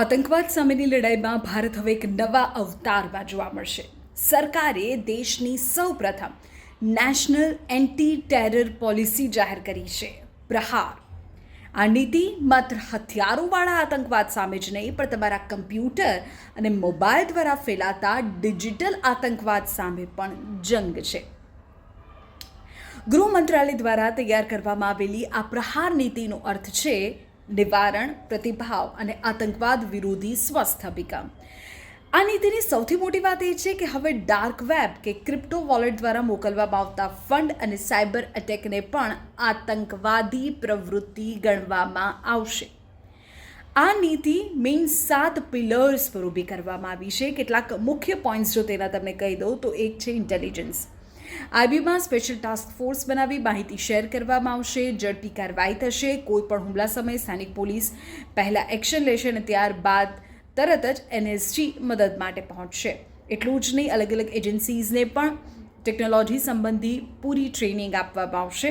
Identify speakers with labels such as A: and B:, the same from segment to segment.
A: આતંકવાદ સામેની લડાઈમાં ભારત હવે એક નવા અવતારમાં જોવા મળશે. સરકારે દેશની સૌપ્રથમ નેશનલ એન્ટી ટેરર પોલિસી જાહેર કરી છે, પ્રહાર. આ નીતિ માત્ર હથિયારોવાળા આતંકવાદ સામે જ નહીં, પણ તમારા કમ્પ્યુટર અને મોબાઈલ દ્વારા ફેલાતા ડિજિટલ આતંકવાદ સામે પણ જંગ છે. ગૃહ મંત્રાલય દ્વારા તૈયાર કરવામાં આવેલી આ પ્રહાર નીતિનો અર્થ છે નિવારણ, પ્રતિભાવ અને આતંકવાદ વિરોધી સ્વસ્થ અભિગમ. આ નીતિની સૌથી મોટી વાત એ છે કે હવે ડાર્ક વેબ કે ક્રિપ્ટો વોલેટ દ્વારા મોકલવામાં આવતા ફંડ અને સાયબર એટેકને પણ આતંકવાદી પ્રવૃત્તિ ગણવામાં આવશે. આ નીતિ મેઇન 7 પિલર્સ પર ઊભી કરવામાં આવી છે. કેટલાક મુખ્ય પોઈન્ટ્સ જો તેના તમને કહી દઉં તો એક છે ઇન્ટેલિજન્સ. આઈબીમાં સ્પેશિયલ ટાસ્ક ફોર્સ બનાવી માહિતી શેર કરવામાં આવશે, ઝડપી કાર્યવાહી થશે. કોઈ પણ હુમલા સમયે સ્થાનિક પોલીસ પહેલાં એક્શન લેશે અને ત્યારબાદ તરત જ એનએસજી મદદ માટે પહોંચશે. એટલું જ નહીં, અલગ અલગ એજન્સીઝને પણ ટેકનોલોજી સંબંધી પૂરી ટ્રેનિંગ આપવામાં આવશે.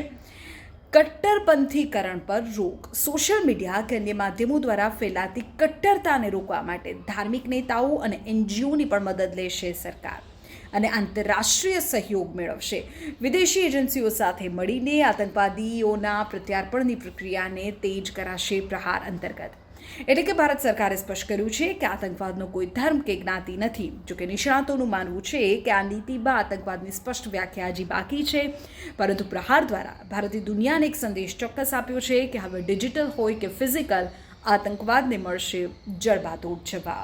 A: કટ્ટરપંથીકરણ પર રોક. સોશિયલ મીડિયા કે અન્ય માધ્યમો દ્વારા ફેલાતી કટ્ટરતાને રોકવા માટે ધાર્મિક નેતાઓ અને એનજીઓની પણ મદદ લેશે સરકાર અને આંતરરાષ્ટ્રીય સહયોગ મેળવશે. વિદેશી એજન્સીઓ સાથે મળીને આતંકવાદીઓના પ્રત્યાર્પણની પ્રક્રિયાને તેજ કરાશે પ્રહાર અંતર્ગત. એટલે કે ભારત સરકારે સ્પષ્ટ કર્યું છે કે આતંકવાદનો કોઈ ધર્મ કે જ્ઞાતિ નથી. જોકે નિષ્ણાતોનું માનવું છે કે આ નીતિમાં આતંકવાદની સ્પષ્ટ વ્યાખ્યા હજી બાકી છે, પરંતુ પ્રહાર દ્વારા ભારતે દુનિયાને એક સંદેશ ચોક્કસ આપ્યો છે કે હવે ડિજિટલ હોય કે ફિઝિકલ, આતંકવાદને મળશે જડબાતોડ જવાબ.